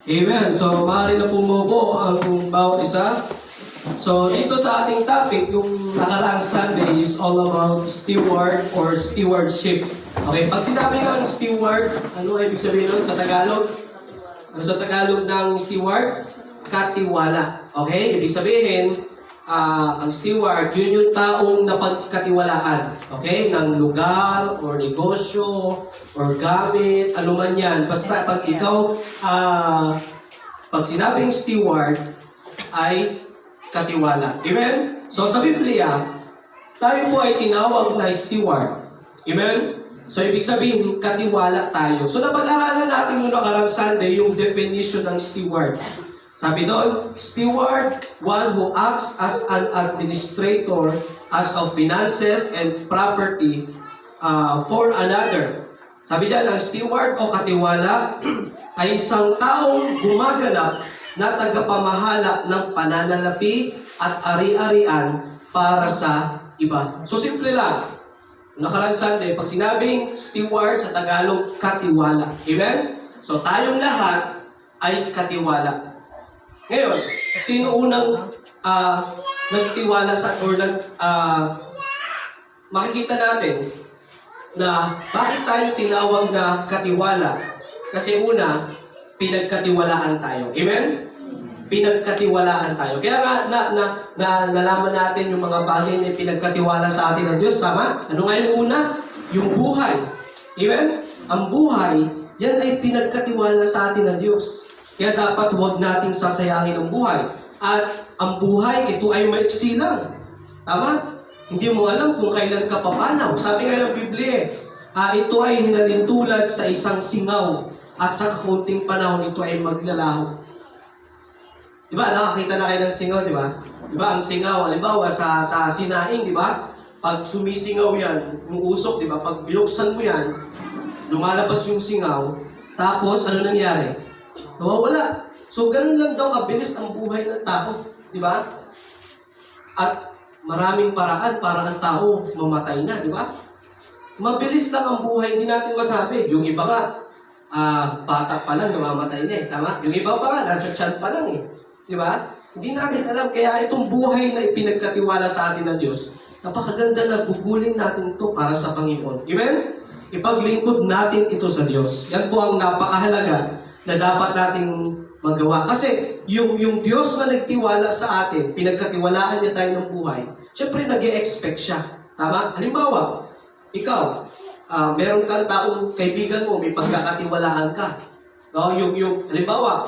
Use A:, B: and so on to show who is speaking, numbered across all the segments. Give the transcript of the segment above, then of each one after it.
A: Amen. So, maaari na pumupo ang bawat isa. So, dito sa ating topic, yung nakaraang Sunday is all about steward or stewardship. Okay, pag sinabi ng steward, ano ibig sabihin nun sa Tagalog? Ano sa Tagalog ng steward? Katiwala. Okay, ibig sabihin, ang steward, yun yung taong napagkatiwalaan. Okay, ng lugar, or negosyo, or gamit, ano man yan. Basta pag ikaw, pag sinabing steward, ay katiwala. Amen? So sa Biblia, tayo po ay tinawag na steward. Amen? So ibig sabihin, katiwala tayo. So napag-aralan natin nung nakarang Sunday yung definition ng steward. Sabi doon, steward, one who acts as an administrator as of finances and property for another. Sabi diyan, ang steward o katiwala ay isang taong gumaganap na tagapamahala ng pananalapi at ari-arian para sa iba. So simple lang. Nakaraan Sunday, pag sinabing steward sa Tagalog, katiwala. Amen? So tayong lahat ay katiwala. Ngayon, sino unang nagtiwala sa, or makikita natin na bakit tayo tinawag na katiwala? Kasi una, pinagkatiwalaan tayo. Amen? Pinagkatiwalaan tayo. Kaya nga, nalaman natin yung mga bagay na pinagkatiwala sa atin ng Diyos. Sama? Ano nga yung una? Yung buhay. Amen? Ang buhay, yan ay pinagkatiwala sa atin ng Diyos. Kaya dapat huwag nating sasayangin ang buhay. At ang buhay, ito ay maiksi lang. Tama? Hindi mo alam kung kailan ka papanaw. Sabi nga ng Biblia, ito ay hinalintulad sa isang singaw. At sa kakunting panahon, ito ay maglalaho. Diba? Nakakita na kayo ng singaw, diba? Diba? Ang singaw, halimbawa sa sinaing, diba? Pag sumisingaw yan, yung usok, diba? Pag binuksan mo yan, lumalabas yung singaw. Tapos, ano nangyari? Nawawala. So, ganun lang daw kabilis ang buhay ng tao. Diba? At maraming paraan para ang tao mamatay na. Diba? Mabilis lang ang buhay, hindi natin masabi. Yung iba nga, bata pa lang, namamatay na eh. Tama? Yung iba pa nga, nasa tiyan pa lang eh. Di ba? Hindi natin alam. Kaya itong buhay na ipinagkatiwala sa atin ng Diyos, napakaganda na gugulin natin ito para sa Panginoon. Amen? Ipaglingkod natin ito sa Diyos. Yan po ang napakahalaga na dapat nating magawa. Kasi yung Diyos na nagtiwala sa atin, pinagkatiwalaan niya tayo ng buhay, syempre nag-e-expect siya. Tama? Halimbawa, ikaw, meron kang taong kaibigan mo, may pagkakatiwalaan ka. No? Halimbawa,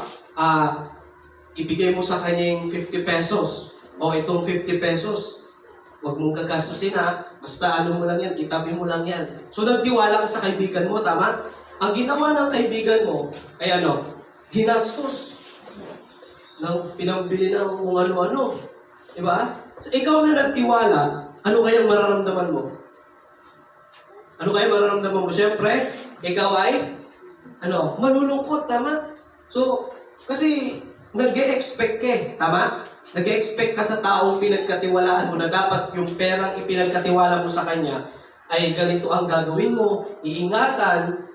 A: ibigay mo sa kanya yung 50 pesos. O itong 50 pesos, huwag mong gagastusin ha. Basta ano mo lang yan, itabi mo lang yan. So nagtiwala ka sa kaibigan mo, tama? Ang ginawa ng kaibigan mo ay ano? Ginastos. Pinambili ng kung ano-ano. Diba? So, ikaw na nagtiwala, ano kayang mararamdaman mo? Ano kaya mararamdaman mo? Siyempre, ikaw ay, malulungkot, tama? So, kasi, nag-e-expect ka eh, tama? Nag-e-expect ka sa taong pinagkatiwalaan mo na dapat yung perang ipinagkatiwala mo sa kanya ay ganito ang gagawin mo, iingatan,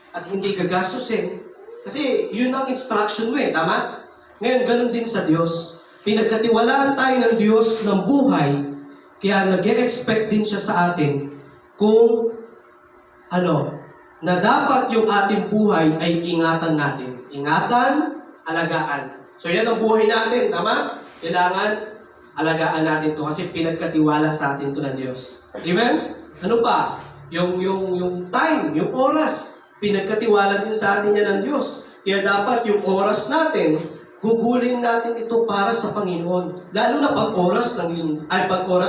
A: at hindi gagastusin. Kasi, yun ang instruction mo eh, tama? Ngayon, ganun din sa Diyos. Pinagkatiwalaan tayo ng Diyos ng buhay, kaya nag-e-expect din siya sa atin kung na dapat yung ating buhay ay ingatan natin. Ingatan, alagaan. So yan ang buhay natin, tama? Kailangan alagaan natin to kasi pinagkatiwala sa atin to ng Diyos. Amen? Ano pa? Yung time, yung oras, pinagkatiwala din sa atin yan ng Diyos. Kaya dapat yung oras natin, gugulin natin ito para sa Panginoon. Lalo na pag oras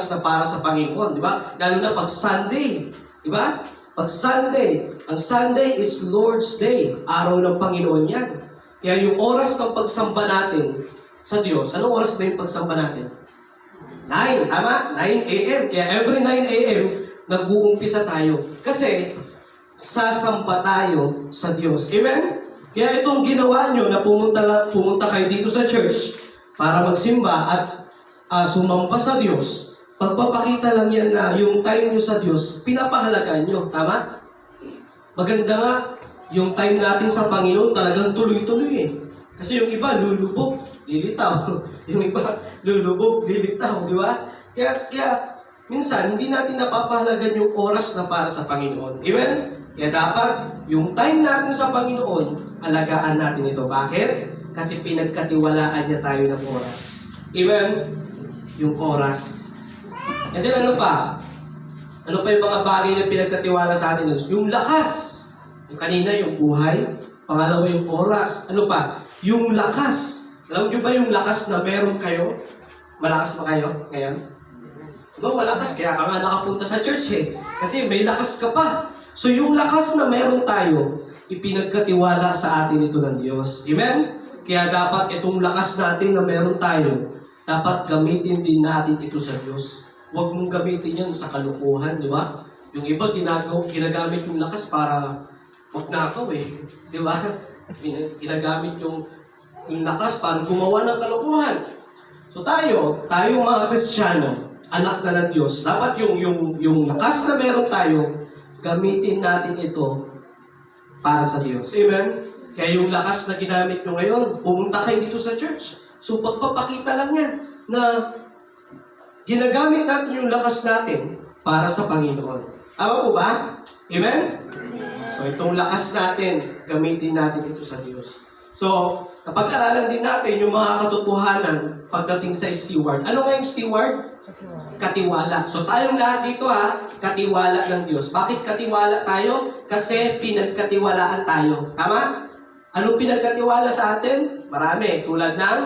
A: na para sa Panginoon, di ba? Lalo na pag Sunday, di ba? Pag Sunday, ang Sunday is Lord's Day, araw ng Panginoon yan. Kaya yung oras ng pagsamba natin sa Diyos, anong oras ba yung pagsamba natin? 9, tama? 9 a.m. Kaya every 9 a.m., nag-uumpisa tayo. Kasi, sasamba tayo sa Diyos. Amen? Kaya itong ginawa nyo na pumunta kayo dito sa church para magsimba at sumamba sa Diyos, pagpapakita lang yan na yung time nyo sa Diyos, pinapahalagan nyo. Tama? Maganda nga yung time natin sa Panginoon talagang tuloy-tuloy eh. Kasi yung iba lulubog, lilitaw. Yung iba lulubog, lilitaw, di ba? Kaya minsan, hindi natin napapahalagan yung oras na para sa Panginoon. Amen? Kaya dapat, yung time natin sa Panginoon, alagaan natin ito. Bakit? Kasi pinagkatiwalaan niya tayo ng oras. Amen? Yung oras. And then ano pa? Ano pa yung mga bagay na pinagkatiwala sa atin? Yung lakas. Yung kanina, yung buhay. Pangalawa, yung oras. Ano pa? Yung lakas. Alam niyo ba yung lakas na meron kayo? Malakas ba kayo ngayon? No, malakas. Kaya ka nga nakapunta sa church eh. Kasi may lakas ka pa. So yung lakas na meron tayo, ipinagkatiwala sa atin ito ng Diyos. Amen? Kaya dapat itong lakas natin na meron tayo, dapat gamitin din natin ito sa Diyos. Huwag mong gamitin yan sa kalukuhan, di ba? Yung iba ginagamit yung lakas para magnakaw eh. Di ba? Ginagamit yung lakas para gumawa ng kalukuhan. So tayo mga Kristiyano, anak na ng Diyos, dapat yung lakas na meron tayo, gamitin natin ito para sa Diyos. Amen? Kaya yung lakas na ginamit nyo ngayon, pumunta kayo dito sa church. So pagpapakita lang yan na ginagamit natin yung lakas natin para sa Panginoon. Tama po ba? Amen? So itong lakas natin, gamitin natin ito sa Diyos. So, napag-aralan din natin yung mga katotohanan pagdating sa steward. Ano nga yung steward? Katiwala. So tayong lahat dito katiwala ng Diyos. Bakit katiwala tayo? Kasi pinagkatiwalaan tayo. Tama? Anong pinagkatiwala sa atin? Marami. Tulad ng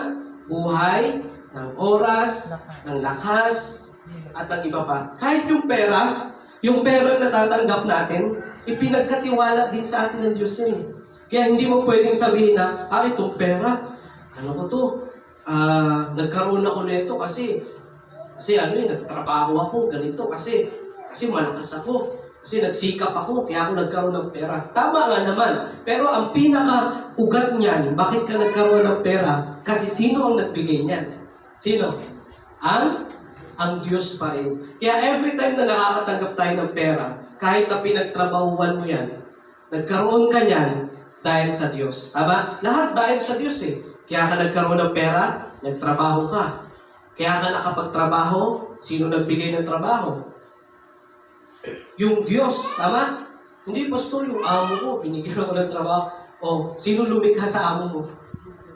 A: buhay, ng oras, ng lakas, at ang iba pa. Kahit yung pera na natatanggap natin, ipinagkatiwala din sa atin ng Diyos yan. Kaya hindi mo pwedeng sabihin na, itong pera, ano ko to? Nagkaroon ako nito kasi nagtrabaho ako, ganito, kasi malakas ako, kasi nagsikap ako, kaya ako nagkaroon ng pera. Tama nga naman, pero ang pinaka-ugat niyan, bakit ka nagkaroon ng pera? Kasi sino ang nagbigay niyan? Sino? Ang Diyos pa rin. Kaya every time na nakakatanggap tayo ng pera, kahit na pinagtrabahuan mo yan, nagkaroon ka niyan dahil sa Diyos. Tama? Lahat dahil sa Diyos eh. Kaya ka nagkaroon ng pera, nagtrabaho ka. Kaya ka nakapagtrabaho, sino nagbigay ng trabaho? Yung Diyos, tama? Hindi, pastor, yung amo ko, binigyan ako ng trabaho. O, sino lumikha sa amo mo?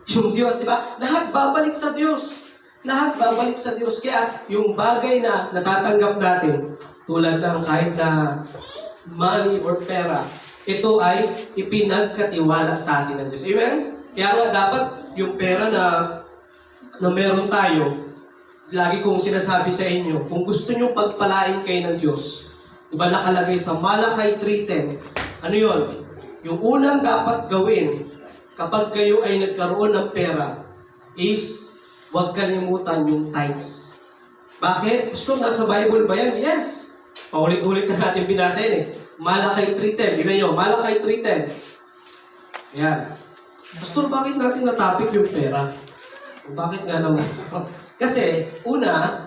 A: Yung Diyos, di ba? Lahat babalik sa Diyos. Lahat babalik sa Diyos. Kaya, yung bagay na natatanggap natin, tulad ng kahit na money or pera, ito ay ipinagkatiwala sa atin ng Diyos. Amen? Kaya nga dapat yung pera na meron tayo, lagi kong sinasabi sa inyo, kung gusto nyo pagpalain kayo ng Diyos, diba nakalagay sa Malakay 3:10, ano yun? Yung unang dapat gawin kapag kayo ay nagkaroon ng pera is huwag kalimutan yung tithes. Bakit? Gusto, nasa Bible ba yan? Yes. Paulit-ulit na natin binasa yan eh. Malakay 3:10. Tignan nyo, Malakay 3:10. Yan. Pastor, bakit natin natapik yung pera? Bakit nga naman? Kasi, una,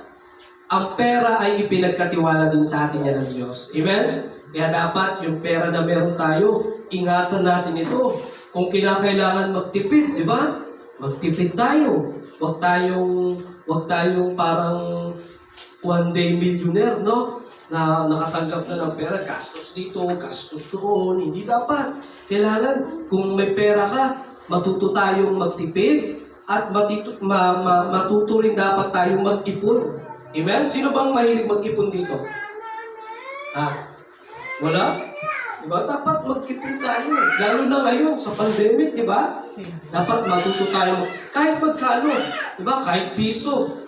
A: ang pera ay ipinagkatiwala din sa atin yan ng Diyos. Amen? Kaya dapat yung pera na meron tayo, ingatan natin ito. Kung kinakailangan magtipid, di ba? Magtipid tayo. Huwag tayong parang one day millionaire, no? Na nakatanggap na ng pera, gastos dito, gastos doon. Hindi dapat. Kailangan, kung may pera ka, matuto tayong magtipid at matuto rin dapat tayong mag-ipon. Amen? Sino bang mahilig mag-ipon dito? Wala? Diba? Dapat mag-ipon tayo. Lalo na ngayon, sa pandemic, diba? Dapat matuto tayo. Kahit magkano. Diba? Kahit piso.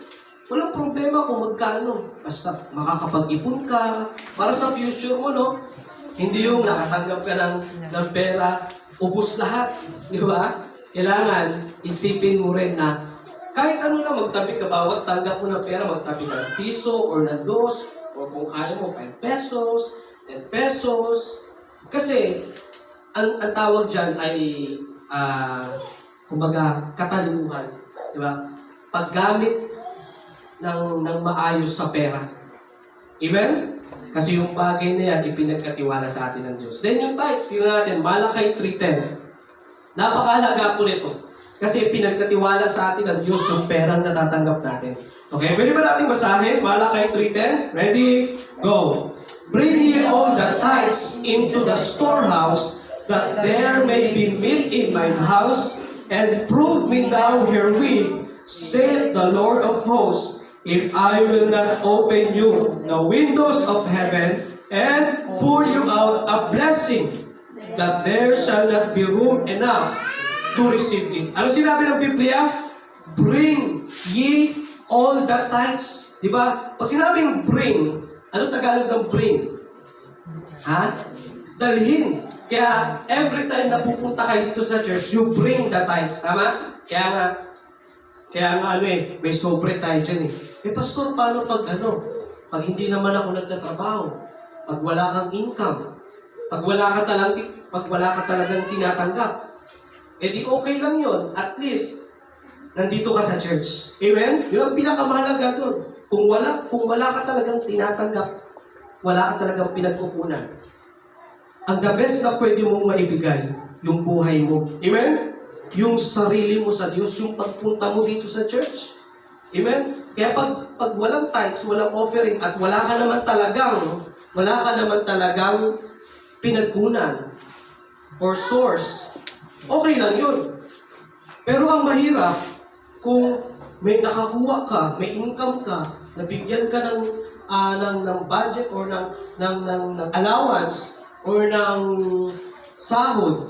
A: Walang problema kung magkano. Basta makakapag-ipon ka. Para sa future mo, no? Hindi yung nakatanggap ka ng pera, ubos lahat. Di ba? Kailangan, isipin mo rin na kahit ano lang, magtabi ka, bawat tanggap mo ng pera, magtabi ka ng piso or ng dos, or kung kaya mo, 5 pesos, 10 pesos. Kasi, ang tawag dyan ay, kumbaga, katalinuhan. Di ba? Paggamit ng maayos sa pera. Amen? Kasi yung bagay na yan, ipinagkatiwala sa atin ng Diyos. Then yung tithes, tingnan natin, Malakay 3:10. Napakahalaga po nito. Kasi pinagkatiwala sa atin ng Diyos yung perang natatanggap natin. Okay, pwede ba natin basahin? Malakay 3:10. Ready? Go. Bring ye all the tithes into the storehouse, that there may be meat in mine house, and prove me thou herewith, saith the Lord of hosts, if I will not open you the windows of heaven, and pour you out a blessing, that there shall not be room enough to receive it. Ano sinabi ng Biblia? Bring ye all the tithes. Diba? Pag sinabing bring, ano Tagalog ng bring? Ha? Dalhin. Kaya every time na pupunta kayo dito sa church, you bring the tithes. Tama? Kaya nga may sobre tayo dyan eh. Pastor, paano pag hindi naman ako nagtatrabaho? Pag wala kang income? Pag wala ka talagang tinatanggap? Di okay lang yon. At least, nandito ka sa church. Amen? Yun ang pinakamahalaga doon. Kung wala ka talagang tinatanggap, wala ka talagang pinagkukunan. Ang the best na pwede mong maibigay, yung buhay mo. Amen? Yung sarili mo sa Diyos, yung pagpunta mo dito sa church. Amen? Kaya pag walang tithes, walang offering, at wala ka naman talagang pinagkunan or source, okay lang yun. Pero ang mahirap, kung may nakakuha ka, may income ka, nabigyan ka ng budget or ng allowance or ng sahod,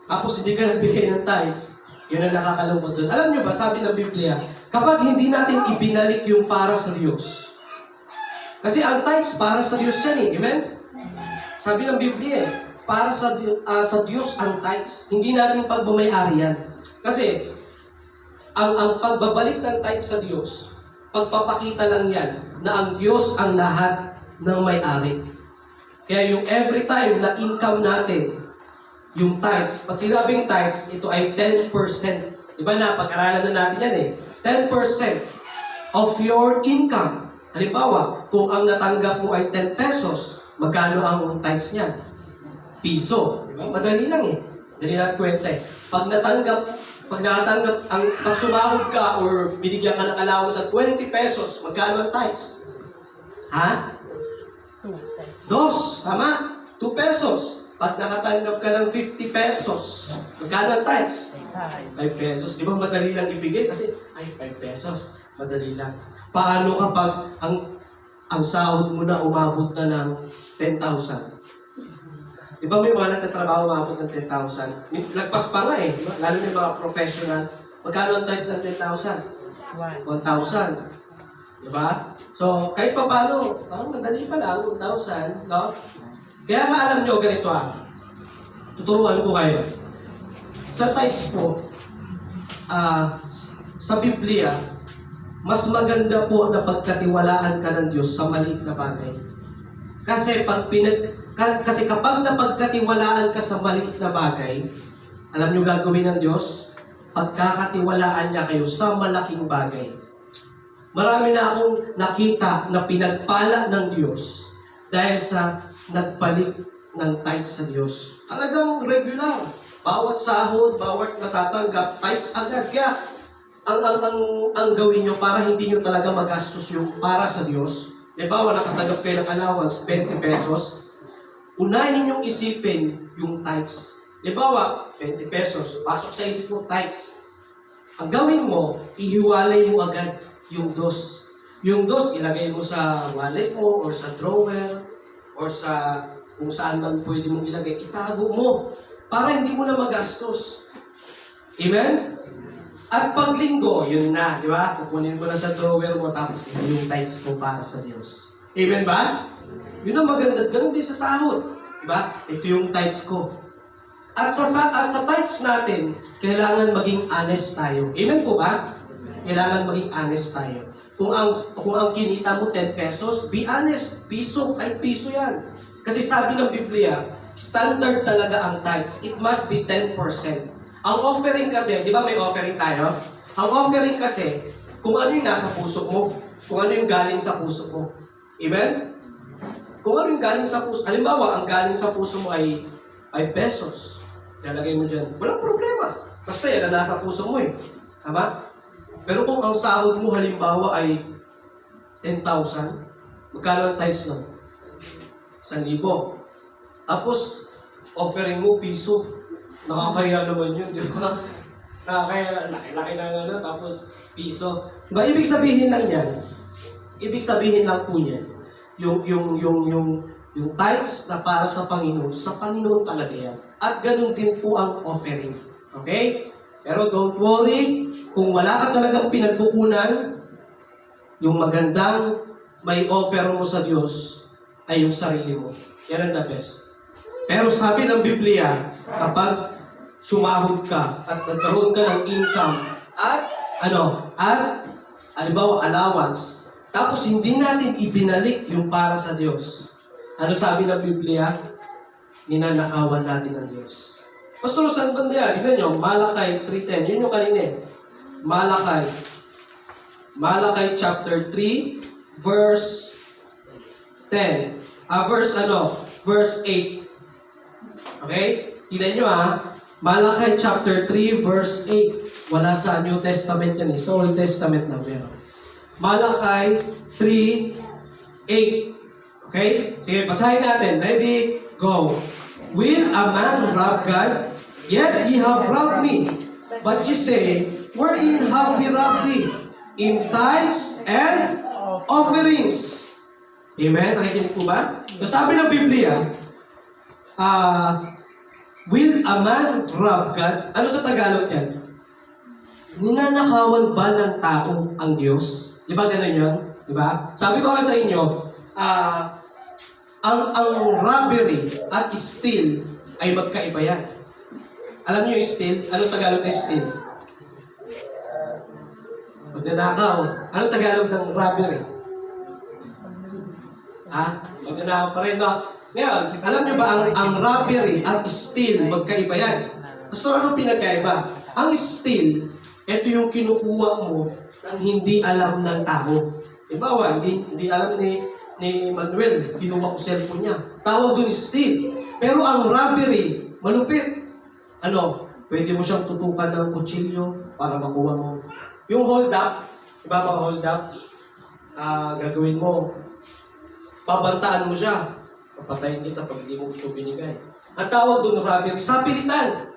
A: tapos hindi ka nagbigay ng tithes, yun ang nakakalungkot doon. Alam nyo ba, sabi ng Biblia, kapag hindi natin ibinalik yung para sa Diyos, kasi ang tithes para sa Diyos yan eh, amen? Sabi ng Biblia para sa Diyos ang tithes, hindi natin pagmamayari yan. Kasi, ang pagbabalik ng tithes sa Diyos, pagpapakita lang yan na ang Diyos ang lahat ng may-ari. Kaya yung every time na income natin, yung tithes, pag sinabing tithes, ito ay 10%. Diba na, pag-aralan na natin yan eh. 10% of your income. Halimbawa, kung ang natanggap mo ay 10 pesos, magkano ang tithes niyan? Piso. Diba? Madali lang eh. Madali lang kwenta eh. Pag nakatanggap, pag sumahod ka or binigyan ka ng allowance sa 20 pesos, magkano ang tithes? Ha? 2. Tama? 2 pesos. Pag nakatanggap ka ng 50 pesos, magkano ang tithes? 5 pesos. Di ba madali lang ibigay? Kasi, 5 pesos. Madali lang. Paano kapag ang sahod mo na umabot na ng 10,000? Di ba may mga nagtatrabaho umabot ng 10,000? Lagpas pa nga eh. Diba? Lalo na yung mga professional. Magkano ang tithes ng 10,000? 1,000. Di ba? So, kahit pa paano, parang madali pa lang, 1,000. No? Kaya nga alam nyo, ganito tuturuan ko kayo. Sa tithes po, sa Biblia, mas maganda po na pagkatiwalaan ka ng Diyos sa maliit na bagay. Kasi kapag napagkatiwalaan ka sa maliit na bagay, alam nyo gagawin ng Diyos? Pagkakatiwalaan niya kayo sa malaking bagay. Marami na akong nakita na pinagpala ng Diyos dahil sa nagbalik ng tithes sa Diyos. Talagang regular. Bawat sahod, bawat natatanggap, tithes agad. Kaya, ang gawin nyo para hindi nyo talaga magastos yung para sa Diyos. Halimbawa, nakatanggap kayo ng allowance, 20 pesos. Unahin yung isipin yung tithes. Halimbawa, 20 pesos. Pasok sa isip mo, tithes. Ang gawin mo, ihiwalay mo agad yung dos. Yung dos, ilagay mo sa wallet mo, or sa drawer, or sa kung saan man pwede mong ilagay. Itago mo para hindi mo na magastos. Amen? At paglinggo, yun na, di ba? Kukunin mo na sa drawer mo, tapos ito yung tithes mo para sa Diyos. Amen ba? Yun ang maganda. Ganun din sa sahod. Di ba? Ito yung tithes ko. At sa tithes natin, kailangan maging honest tayo. Amen po ba? Kailangan maging honest tayo. Kung ang kinita mo 10 pesos, be honest. Piso, kahit piso yan. Kasi sabi ng Biblia, standard talaga ang tithes. It must be 10%. Ang offering kasi, di ba may offering tayo? Ang offering kasi, kung ano yung nasa puso mo, kung ano yung galing sa puso mo. Amen? Kung ano yung galing sa puso, halimbawa, ang galing sa puso mo ay pesos. Lalagay mo dyan. Walang problema. Basta yan na nasa puso mo eh. Tama? Pero kung ang sahod mo halimbawa ay 10,000, magkano ang tithes nun? 1,000. Tapos, offering mo piso. Nakakaya naman yun, di ba? Nakakaya, laki na ano, tapos piso. Diba, ibig sabihin lang yan, ibig sabihin lang po niyan, yung tithes na para sa Panginoon talaga yan. At ganun din po ang offering. Okay? Pero don't worry, kung wala ka talagang pinagkukunan, yung magandang may offer mo sa Diyos ay yung sarili mo. Yan ang the best. Pero sabi ng Biblia, kapag sumahod ka at nagkaroon ka ng income at halimbawa allowance, tapos hindi natin ibinalik yung para sa Diyos. Ano sabi ng Biblia? Ninanakawan natin ang Diyos. Pastor, saan ba niya? Tignan nyo, Malakay 3:10. Yun yung kanina eh. Malakay chapter 3, verse 10. Verse 8. Okay? Tignan nyo Malakay chapter 3, verse 8. Wala sa New Testament yan eh. Sa Old Testament lang meron. Malakay 3:8. Okay? Sige, basahin natin. Ready? Go. Will a man rob God? Yet ye have robbed me. But ye say, wherein have we robbed thee? In tithes and offerings. Amen? Nakikinig po ba? Sabi ng Biblia, will a man rob God? Ano sa Tagalog yan? Ninanakawan ba ng tao ang Diyos? Di ba ganun yun? Di ba? Sabi ko nga sa inyo, ang robbery at steal ay magkaiba yan. Alam niyo yung steal? Anong Tagalog na steal? Magnanakaw. Anong Tagalog ng robbery? Magnanakaw pa rin, no? Ngayon, alam niyo ba ang robbery at steal, magkaiba yan? So, ano pinagkaiba? Ang steal, ito yung kinukuha mo nang hindi alam ng tao. Diba, hindi alam ni Manuel, kinuha ko cellphone niya. Tawag doon steal. Pero ang robbery, malupit. Pwede mo siyang tutukan ng kutsilyo para makuha mo. Yung hold up, diba mga hold up, gagawin mo, babantaan mo siya. Papatayin kita pag hindi mo ito binigay. Ang tawag doon robbery, sapilitan.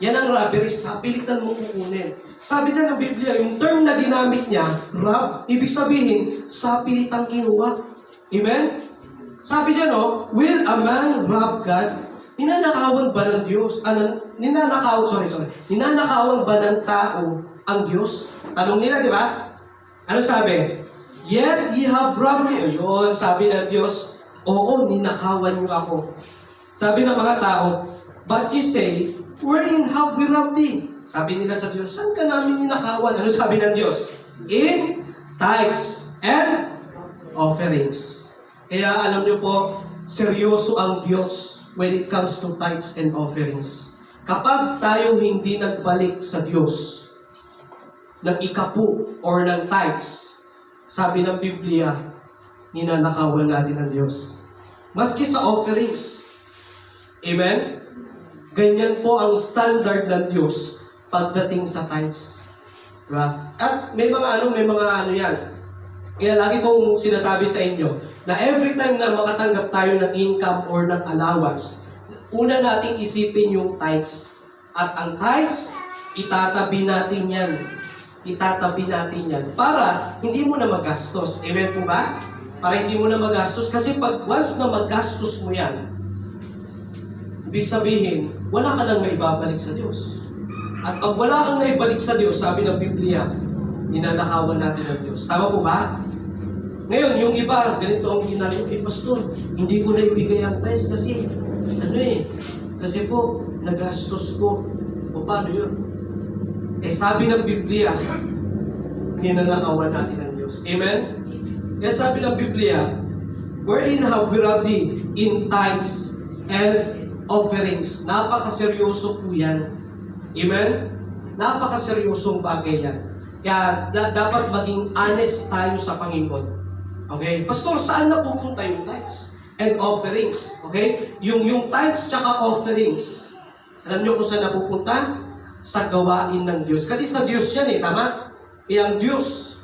A: Yan ang robbery, sapilitan mo kukunin. Sabi na ng Biblia, yung term na ginamit niya, rob, ibig sabihin, sapilitang kinuha. Amen? Sabi niya, will a man rob God? Ninanakawan ba ng Diyos? Ninanakawan ba ng tao ang Diyos? Tanong nila, di ba? Ano sabi? Yet ye have robbed me. Ayun, sabi ng Diyos, oo, ninakawan niyo ako. Sabi ng mga tao, but ye say, wherein have we robbed thee? Sabi nila sa Diyos, saan ka namin ninakawan? Ano sabi ng Diyos? In tithes and offerings. Kaya alam niyo po, seryoso ang Diyos when it comes to tithes and offerings. Kapag tayo hindi nagbalik sa Diyos ng ikapu or ng tithes, sabi ng Biblia, ninanakawan natin ang Diyos. Maski sa offerings. Amen? Ganyan po ang standard ng Diyos pagdating sa tithes. Diba? At may mga ano yan. Kaya lagi kong sinasabi sa inyo, na every time na makatanggap tayo ng income or ng allowance, una nating isipin yung tithes. At ang tithes, itatabi natin yan. Itatabi natin yan. Para hindi mo na magastos. Amen po ba? Para hindi mo na magastos. Kasi pag once na magastos mo yan, ibig sabihin, wala ka nang maibabalik sa Diyos. At pag wala kang naibalik sa Diyos, sabi ng Biblia, ninanakawan natin ang Diyos. Tama po ba? Ngayon, yung iba, ganito ang ginagawa, Pastor, hindi ko na ibigay ang tithes kasi, kasi po, nagastos ko. O paano yun? Sabi ng Biblia, ninanakawan natin ang Diyos. Amen? Kaya sabi ng Biblia, wherein have we robbed thee? In tithes and offerings. Napakaseryoso po yan. Amen? Napakaseryosong bagay yan. Kaya dapat maging honest tayo sa Panginoon. Okay? Pastor, saan na pupunta yung tithes? and offerings. Okay? Yung tithes tsaka offerings. Alam nyo kung saan napupunta? Sa gawain ng Diyos. Kasi sa Diyos yan eh, tama? Kaya ang Diyos,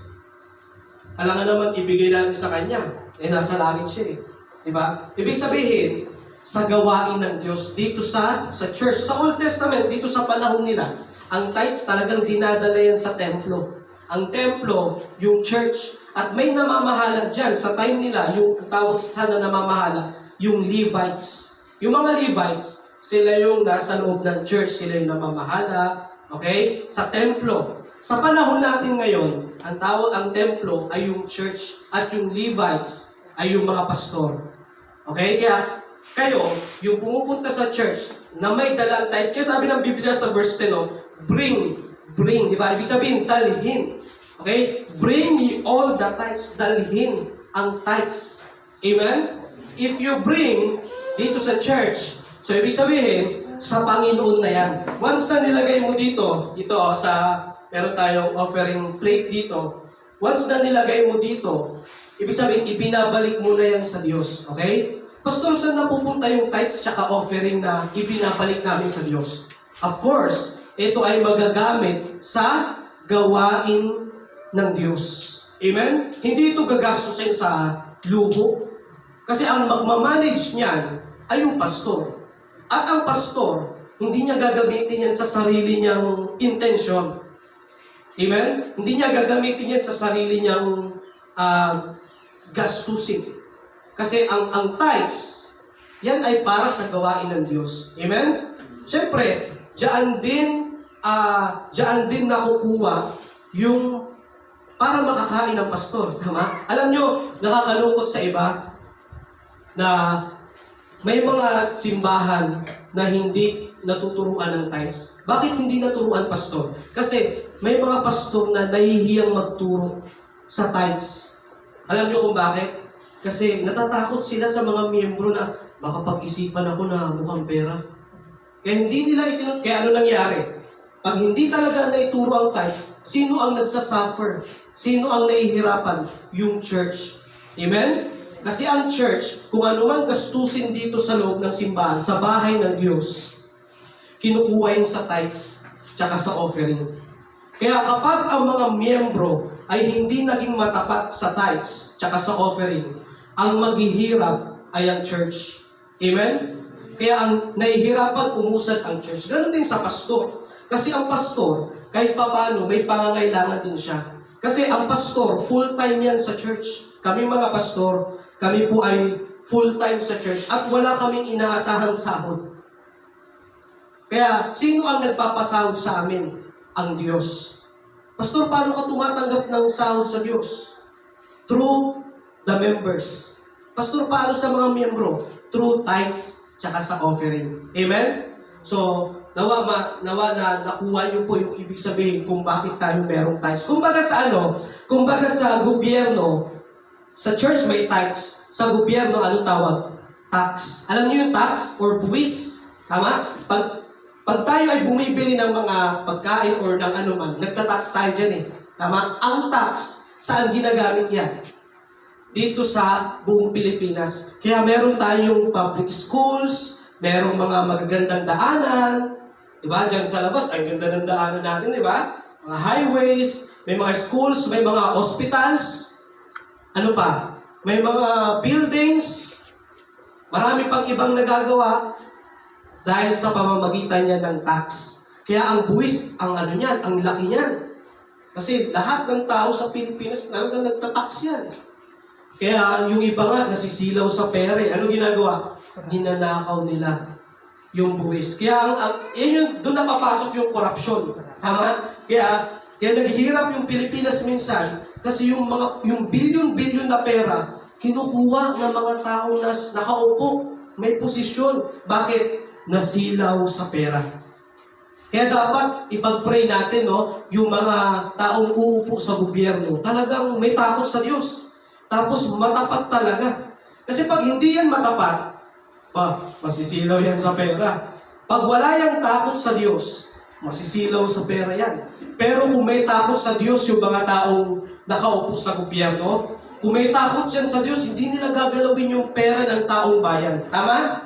A: alangan naman ibigay natin sa Kanya. Eh, nasa langit siya eh. Diba? Ibig sabihin, sa gawain ng Diyos, dito sa church. Sa Old Testament, dito sa panahon nila, ang tithes talagang dinadala yan sa templo. Ang templo, yung church. At may namamahala dyan. Sa time nila, yung tawag sa na namamahala, yung Levites. Yung mga Levites, sila yung nasa loob ng church, sila yung namamahala. Okay? Sa templo. Sa panahon natin ngayon, ang templo ay yung church at yung Levites ay yung mga pastor. Okay? Kaya, kayo, yung pumupunta sa church na may dalang tithes, kaya sabi ng Biblia sa verse 10, bring, di ba? Ibig sabihin, dalhin. Okay? Bring ye all the tithes, dalhin ang tithes. Amen? If you bring dito sa church, so ibig sabihin, sa Panginoon na yan. Once na nilagay mo dito, ito meron tayong offering plate dito. Once na nilagay mo dito, ibig sabihin, ibinabalik mo na yan sa Diyos. Okay? Pastor, saan napupunta yung tithes tsaka offering na ibinabalik namin sa Diyos? Of course, ito ay magagamit sa gawain ng Diyos. Amen? Hindi ito gagastusin sa luho. Kasi ang magmamanage niyan ay yung pastor. At ang pastor, hindi niya gagamitin yan sa sarili niyang intensyon. Amen? Hindi niya gagamitin yan sa sarili niyang gastusin. Kasi ang tithes, yan ay para sa gawain ng Diyos. Amen? Siyempre, diyan din nakukuha yung para makakain ng pastor. Tama? Alam nyo, nakakalungkot sa iba na may mga simbahan na hindi natuturuan ng tithes. Bakit hindi naturuan, pastor? Kasi may mga pastor na nahihiyang magturo sa tithes. Alam nyo kung bakit? Kasi natatakot sila sa mga miyembro na baka pag-isipan ako na mukhang pera. Kaya hindi nila kaya ano nangyari? Pag hindi talaga naituro ang tithes, sino ang nagsasuffer? Sino ang nahihirapan? Yung church. Amen? Kasi ang church, kung ano man gastusin dito sa loob ng simbahan, sa bahay ng Diyos, kinukuha yun sa tithes, tsaka sa offering. Kaya kapag ang mga miyembro ay hindi naging matapat sa tithes, tsaka sa offering, ang maghihirap ay ang church. Amen? Kaya ang nahihirapan umusad ang church. Ganon din sa pastor. Kasi ang pastor, kahit paano, may pangangailangan din siya. Kasi ang pastor, full-time yan sa church. Kami mga pastor, kami po ay full-time sa church at wala kaming inaasahang sahod. Kaya, sino ang nagpapasahod sa amin? Ang Diyos. Pastor, paano ka tumatanggap ng sahod sa Diyos? Through the members. Pastor, paano sa mga miyembro? Through tithes, tsaka sa offering. Amen? So, nawa na nakuha niyo po yung ibig sabihin kung bakit tayo merong tithes. Kumbaga sa kumbaga sa gobyerno, sa church may tithes. Sa gobyerno, anong tawag? Tax. Alam niyo yung tax or buwis? Tama? Pag tayo ay bumibili ng mga pagkain or ng anuman, nagtatax tayo dyan eh. Tama? Ang tax, saan ginagamit yan? Dito sa buong Pilipinas. Kaya meron tayong public schools, merong mga magagandang daanan. Diba? Diyan sa labas, ang ganda ng daanan natin, diba? Mga highways, may mga schools, may mga hospitals. Ano pa? May mga buildings. Marami pang ibang nagagawa dahil sa pamamagitan niya ng tax. Kaya ang buwis, ang laki niyan. Kasi lahat ng tao sa Pilipinas talagang nagtatax yan. Kaya yung iba nga, nasisilaw sa pera. Ano ginagawa? Ninanakaw nila yung buwis. Kaya doon napapasok yung korupsyon. Tama? Kaya naghihirap yung Pilipinas minsan kasi yung bilyon-bilyon na pera, kinukuha ng mga tao na nakaupo, may posisyon. Bakit? Nasilaw sa pera. Kaya dapat ipag-pray natin, yung mga taong uupo sa gobyerno, talagang may takot sa Diyos. Tapos matapat talaga. Kasi pag hindi yan matapat, masisilaw yan sa pera. Pag wala yang takot sa Diyos, masisilaw sa pera yan. Pero kung may takot sa Diyos yung mga taong nakaupo sa gobyerno, Kung may takot yan sa Diyos, hindi nila gagalawin yung pera ng taong bayan. Tama?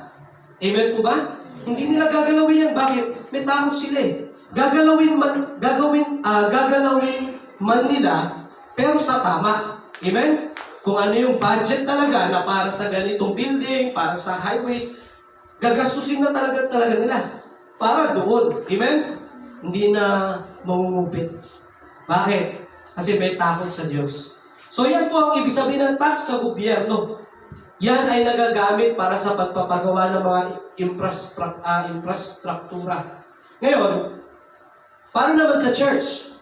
A: Amen po ba? Hindi nila gagalawin yan. Bakit? May takot sila eh. Gagalawin man nila, pero sa tama. Amen? Kung ano yung budget talaga na para sa ganitong building, para sa highways, gagastusin na talaga nila. Para doon. Amen? Hindi na mangungupit. Bakit? Kasi may takot sa Diyos. So yan po ang ibig sabihin ng tax sa gobyerno. Yan ay nagagamit para sa pagpapagawa ng mga infrastruktura. Ngayon, paano naman sa church?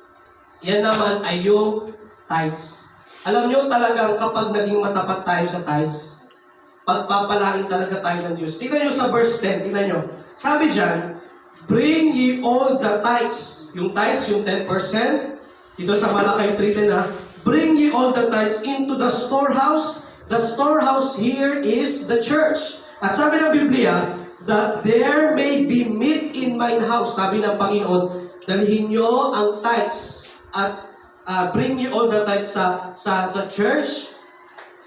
A: Yan naman ay yung tithes. Alam nyo talagang kapag naging matapat tayo sa tithes, pagpapalain talaga tayo ng Diyos. Tingnan nyo sa verse 10, tingnan nyo. Sabi dyan, bring ye all the tithes. Yung tithes, yung 10%. Dito sa Malakay 3:10 ha. Bring ye all the tithes into the storehouse. The storehouse here is the church. At sabi ng Biblia, that there may be meat in mine house. Sabi ng Panginoon, dalhin nyo ang tithes at bring ye all the tithes sa church,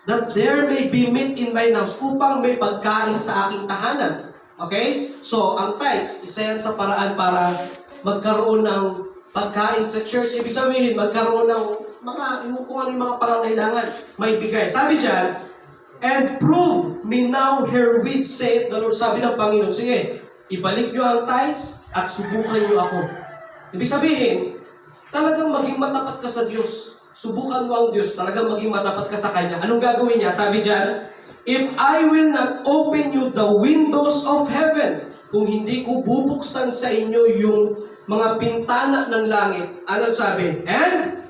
A: that there may be meat in mine house, upang may pagkain sa aking tahanan. Okay? So, ang tithes, isa yan sa paraan para magkaroon ng pagkain sa church. Ibig sabihin, magkaroon ng kung ano yung mga pangangailangan, may bigay. Sabi dyan, and prove me now herewith, saith the Lord. Sabi ng Panginoon, sige, ibalik nyo ang tithes at subukan nyo ako. Ibig sabihin, talagang maging matapat ka sa Diyos. Subukan mo ang Diyos, talagang maging matapat ka sa Kanya. Anong gagawin niya? Sabi dyan, if I will not open you the windows of heaven, kung hindi ko bubuksan sa inyo yung mga bintana ng langit, ano sabi? And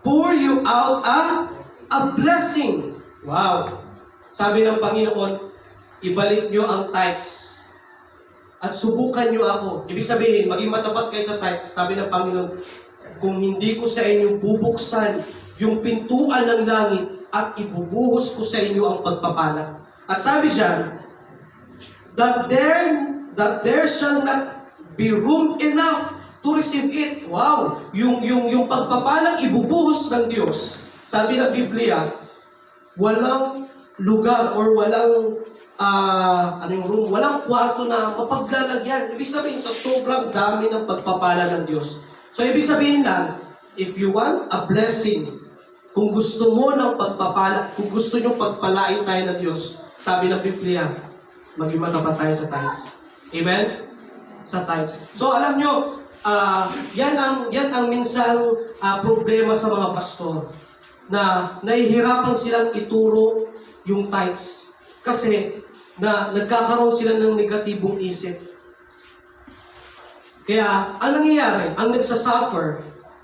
A: pour you out a blessing. Wow! Sabi ng Panginoon, ibalik nyo ang tithes at subukan nyo ako. Ibig sabihin, maging matapat kayo sa tithes. Sabi ng Panginoon, kung hindi ko sa inyo bubuksan yung pintuan ng langit at ibubuhos ko sa inyo ang pagpapala. At sabi dyan, that there shall not be room enough to receive it. Wow! Yung pagpapalang ibubuhos ng Diyos, sabi ng Biblia, walang lugar or walang room, walang kwarto na mapaglalagyan. Ibig sabihin, sa sobrang dami ng pagpapala ng Diyos. So, ibig sabihin lang, if you want a blessing, kung gusto mo ng pagpapala, kung gusto nyo pagpalain tayo ng Diyos, sabi ng Biblia, maging matapat tayo sa tithes. Amen? Sa tithes. So, alam nyo, yan ang minsang problema sa mga pastor, na nahihirapan silang ituro yung tithes kasi na nagkakaroon sila ng negatibong isip. Kaya, anong nangyayari? Ang nagsasuffer,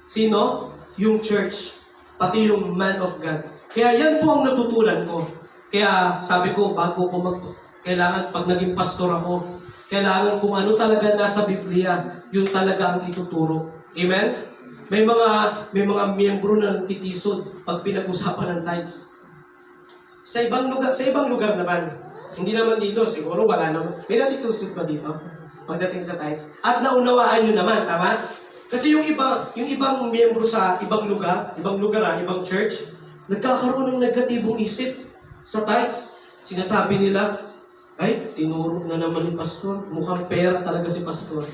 A: sino? Yung church, pati yung man of God. Kaya yan po ang natutunan ko. Kaya sabi ko, bago ko kailangan pag naging pastor ako, kailangan kung ano talaga nasa Biblia, yun talaga ang ituturo. Amen? May mga miyembro na nagtitisod pag pinag-usapan ng tithes. Sa ibang lugar naman. Hindi naman dito, siguro wala naman. May natitusod ba dito pagdating sa tithes? At naunawaan nyo naman, tama? Kasi yung ibang miyembro sa ibang lugar, ibang church, nagkakaroon ng negatibong isip sa tithes. Sinasabi nila, ay, tinuro na naman ni pastor. Mukhang pera talaga si pastor.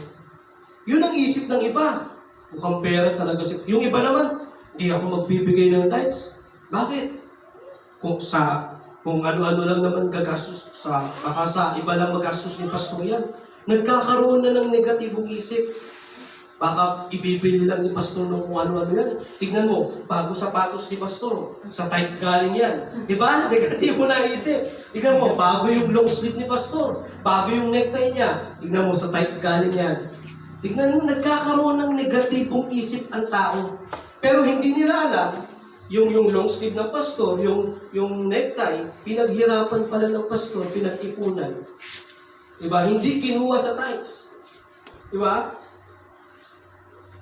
A: Yun ang isip ng iba. Mukhang pera talaga si... Yung iba naman, di ako magbibigay ng tithes. Bakit? Kung ano-ano lang naman gagastos baka sa iba lang magastos ni pastor yan. Nagkakaroon na ng negatibong isip. Baka ibibili lang ni pastor ng kung ano-ano yan. Tignan mo, bago sapatos ni pastor, sa tithes galing yan. Diba? Negatibo na isip. Tignan mo, bago yung long sleeve ni pastor, bago yung necktie niya. Tignan mo, sa tithes galing yan. Tignan mo, nagkakaroon ng negatibong isip ang tao. Pero hindi nila alam, yung long sleeve ng pastor, yung necktie, pinaghirapan pala ng pastor, pinag-ipunan. Diba? Hindi kinuha sa tithes. Diba?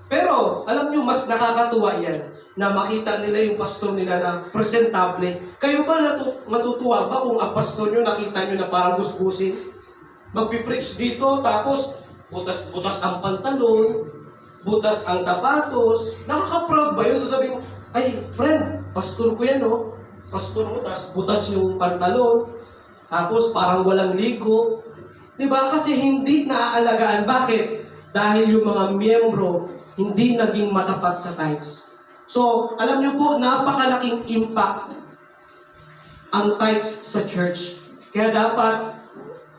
A: Pero, alam nyo, mas nakakatuwa yan na makita nila yung pastor nila na presentable. Kayo ba matutuwa ba kung ang pastor nyo nakita nyo na parang gusgusin? Magpipreach dito, tapos butas ang pantalon, butas ang sapatos. Nakaka-proud ba yun? Sasabihin mo, ay, friend, pastor ko yan, no? pastor mo, tapos butas yung pantalon, tapos parang walang ligo. Diba? Kasi hindi naaalagaan. Bakit? Dahil yung mga miyembro hindi naging matapat sa tithes. So, alam niyo po, napakalaking impact ang tithes sa church. Kaya dapat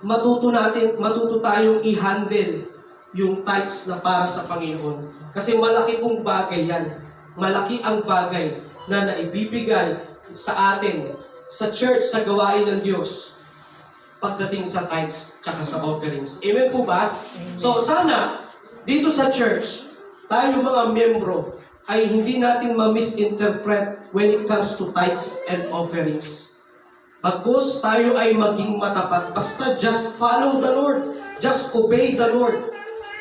A: matuto tayong i-handle yung tithes na para sa Panginoon. Kasi malaki pong bagay yan. Malaki ang bagay na naibibigay sa atin, sa church, sa gawain ng Diyos, pagdating sa tithes tsaka sa offerings. Amen po ba? So sana, dito sa church, tayo mga miyembro, ay hindi natin ma-misinterpret when it comes to tithes and offerings. Pagkos tayo ay maging matapat, basta just follow the Lord, just obey the Lord,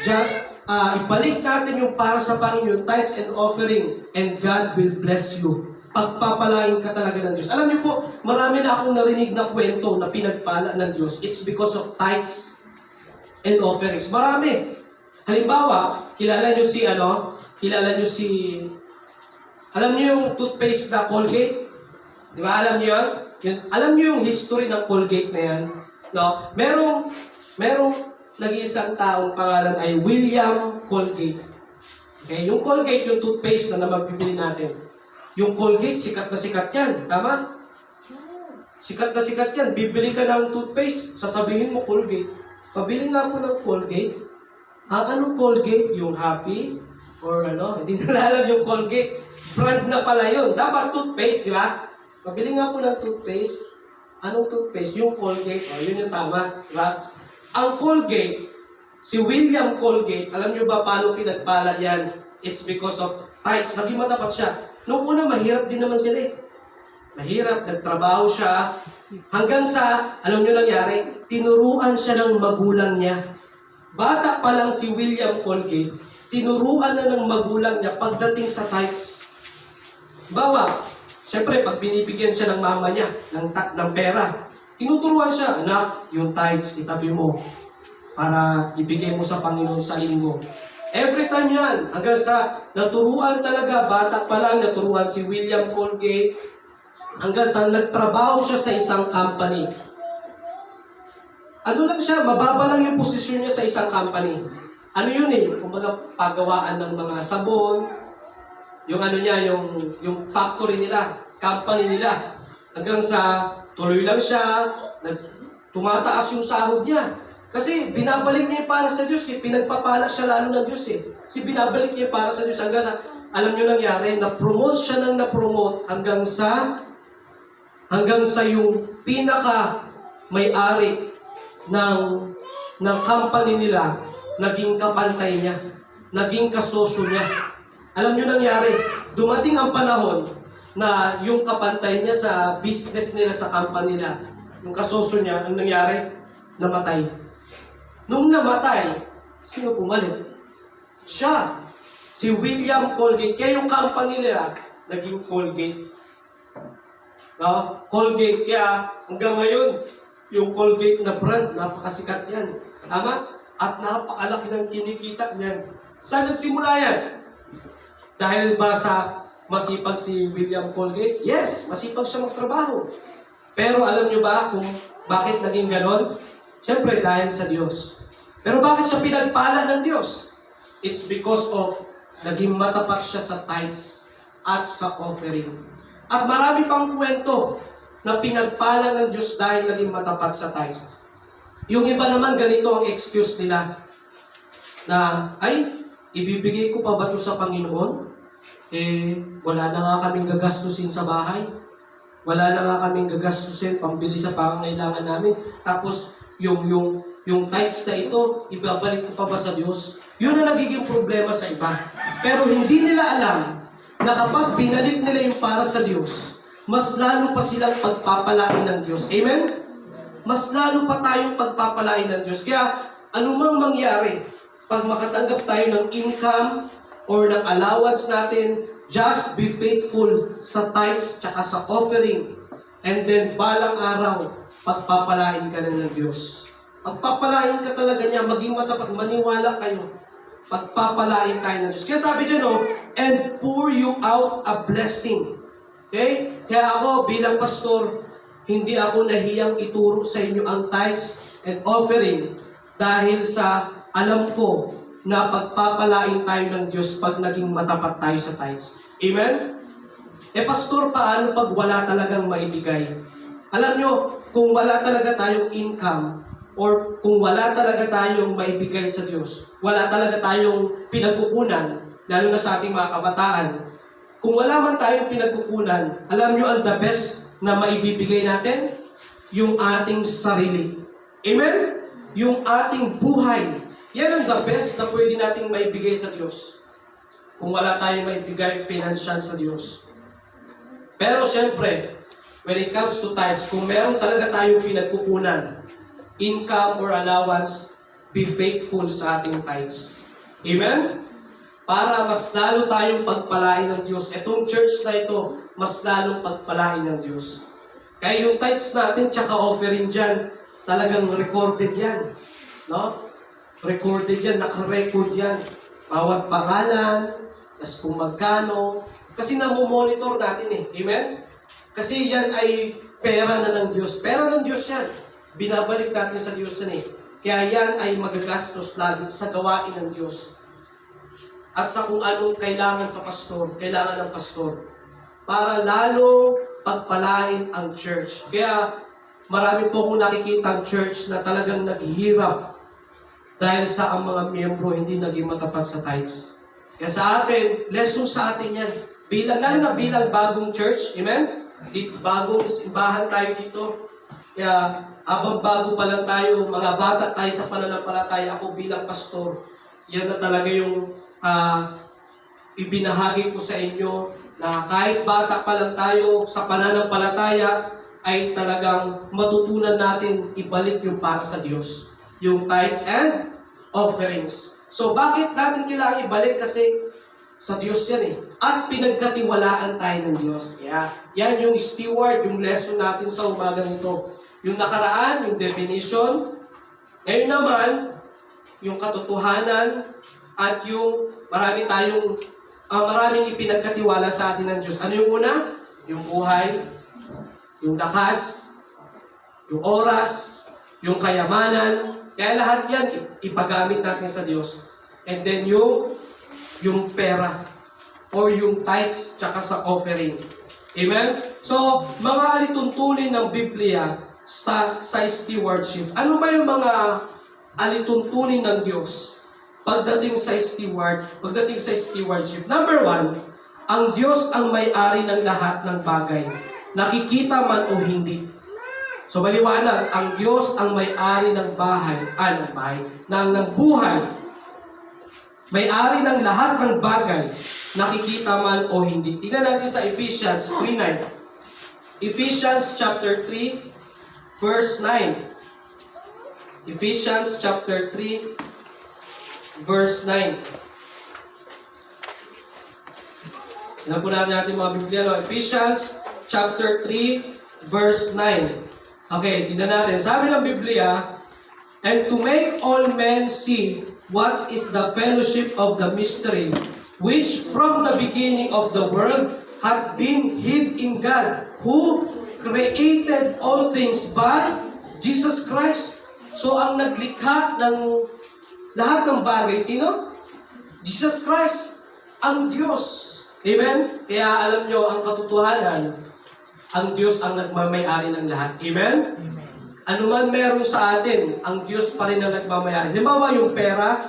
A: just ibalik natin yung para sa Panginoon, tithes and offering, and God will bless you. Pagpapalain ka talaga ng Diyos. Alam niyo po, marami na akong narinig na kwento na pinagpala ng Diyos. It's because of tithes and offerings. Marami. Halimbawa, kilala niyo alam niyo yung toothpaste na Colgate? Di ba? Alam niyo yun? Alam niyo yung history ng Colgate na yan? No? Merong nag-iisang taong pangalan ay William Colgate. Okay? Yung Colgate, yung toothpaste na mabibili natin. Yung Colgate, sikat na sikat yan. Tama? Sikat na sikat yan. Bibili ka ng toothpaste, sasabihin mo Colgate. Pabili nga po ng Colgate. Anong Colgate? Yung Happy? Or hindi na alam yung Colgate. Brand na pala yun. Dapat toothpaste, di ba? Pabili nga po ng toothpaste. Anong toothpaste? Yung Colgate. Yun yung tama. Di ba? Ang Colgate, si William Colgate, alam nyo ba paano pinagpala yan? It's because of tithes. Naging matapat siya. Noong una, mahirap din naman sila eh. Mahirap, nagtrabaho siya. Hanggang sa, alam nyo nangyari, tinuruan siya ng magulang niya. Bata pa lang si William Colgate, tinuruan na ng magulang niya pagdating sa tithes. Bawa, syempre, pag binibigyan siya ng mama niya ng pera, tinuturuan siya, anak, yung tithes, itabi mo para ibigay mo sa Panginoon sa linggo. Every time yan, hanggang sa naturuan talaga, bata pa lang, naturuan si William Colgate, hanggang sa nagtrabaho siya sa isang company. Ano lang siya, mababa lang yung posisyon niya sa isang company. Ano yun eh, kumbaga paggawaan ng mga sabon, yung yung factory nila, company nila. Hanggang sa tuloy lang siya, tumataas yung sahod niya. Kasi binabalik niya para sa Diyos eh. Pinagpapala siya lalo ng Diyos eh. Kasi binabalik niya para sa Diyos hanggang sa, alam niyo nangyari, na-promote siya ng na-promote hanggang sa yung pinaka may-ari ng company nila, naging kapantay niya, naging kasosyo niya. Alam niyo nangyari, dumating ang panahon na yung kapantay niya sa business nila, sa company nila, yung kasosyo niya, ang nangyari? Namatay. Nung namatay, sino pumalit? Siya. Si William Colgate. Kaya yung company nila, naging Colgate. Colgate. Kaya hanggang ngayon, yung Colgate na brand, napakasikat yan. Tama? At napakalaki ng kinikita niyan. Saan nagsimula yan? Dahil ba sa masipag si William Colgate? Yes, masipag siya magtrabaho. Pero alam niyo ba kung bakit naging ganon? Siyempre dahil sa Diyos. Pero bakit siya pinagpala ng Diyos? It's because of naging matapat siya sa tithes at sa offering. At marami pang kwento na pinagpala ng Diyos dahil naging matapat sa tithes. Yung iba naman, ganito ang excuse nila. Na, ibibigay ko pa ba ito sa Panginoon? Wala na nga kaming gagastusin sa bahay. Wala na nga kaming gagastusin pambili sa pangangailangan namin. Tapos, yung tithes na ito, ibabalik ko pa ba sa Diyos? Yun ang nagiging problema sa iba. Pero hindi nila alam na kapag binalik nila yung para sa Diyos, mas lalo pa silang pagpapalain ng Diyos. Amen? Mas lalo pa tayong pagpapalain ng Diyos. Kaya, anumang mangyari, pag makatanggap tayo ng income or ng allowance natin, just be faithful sa tithes tsaka sa offering. And then, balang araw, pagpapalain ka na ng Diyos. Pagpapalain ka talaga niya, maging matapat, maniwala kayo. Pagpapalain tayo ng Diyos. Kaya sabi dyan, and pour you out a blessing. Okay? Kaya ako bilang pastor, hindi ako nahiyang ituro sa inyo ang tithes and offering dahil sa alam ko na pagpapalain tayo ng Diyos pag naging matapat tayo sa tithes. Amen? Pastor, paano pag wala talagang maibigay? Alam nyo, kung wala talaga tayong income or kung wala talaga tayong maibigay sa Diyos, wala talaga tayong pinagkukunan, lalo na sa ating mga kabataan, kung wala man tayong pinagkukunan, alam nyo ang the best na maibibigay natin? Yung ating sarili. Amen? Yung ating buhay. Yan ang the best na pwede nating maibigay sa Diyos. Kung wala tayong maibigay financial sa Diyos. Pero syempre, when it comes to tithes, kung meron talaga tayong pinagkukunan, income or allowance, be faithful sa ating tithes. Amen? Para mas lalo tayong pagpalain ng Diyos. Itong church na ito, mas lalong pagpalain ng Diyos. Kaya yung tithes natin, tsaka offering dyan, talagang recorded yan. No? Recorded yan, naka-record yan. Bawat pangalan, tas kung magkano. Kasi namomonitor natin eh. Amen? Kasi yan ay pera na ng Diyos. Pera ng Diyos yan. Binabalik natin sa Diyos yan eh. Kaya yan ay magagastos lagi sa gawain ng Diyos. At sa kung anong kailangan sa pastor, kailangan ng pastor. Para lalo pagpalain ang church. Kaya marami po akong nakikita ang church na talagang naghihirap dahil sa ang mga miyembro hindi naging matapat sa tithes. Kaya sa atin, lesson sa atin yan. Lalo na bilang bagong church, amen? Bagong simbahan tayo dito. Kaya habang bago pa lang tayo, mga bata tayo sa pananampalataya, ako bilang pastor, yan na talaga yung ibinahagi ko sa inyo na kahit bata pa lang tayo sa pananampalataya, ay talagang matutunan natin ibalik yung para sa Diyos. Yung tithes and offerings. So bakit natin kailangan ibalik? Kasi sa Diyos yan eh. At pinagkatiwalaan tayo ng Diyos. Yeah. Yan yung steward, yung lesson natin sa umagang ito. Yung nakaraan, yung definition. Ngayon naman, yung katotohanan at yung maraming ipinagkatiwala sa atin ng Diyos. Ano yung una? Yung buhay, yung lakas, yung oras, yung kayamanan. Kaya lahat yan, ipagamit natin sa Diyos. And then yung pera or yung tithes tsaka sa offering. Amen? So, mga alituntunin ng Biblia sa stewardship. Ano ba yung mga alituntunin ng Diyos pagdating sa stewardship? Number 1, ang Diyos ang may-ari ng lahat ng bagay. Nakikita man o hindi. So maliwanag, ang Diyos ang may-ari ng ng buhay. May-ari ng lahat ng bagay, nakikita man o hindi. Tingnan natin sa Ephesians 3:9. Ephesians chapter 3, verse 9. Ephesians chapter 3, verse 9. Tingnan po natin mga Biblia. No? Ephesians chapter 3, verse 9. Okay, tingnan natin. Sabi ng Biblia, and to make all men see what is the fellowship of the mystery, which from the beginning of the world hath been hid in God, who created all things by Jesus Christ. So, ang naglikha ng lahat ng bagay, sino? Jesus Christ, ang Diyos. Amen? Kaya alam nyo, ang katotohanan, ang Diyos ang nagmamayari ng lahat. Amen? Amen. Ano man meron sa atin, ang Diyos pa rin ang nagmamayari. Halimbawa yung pera,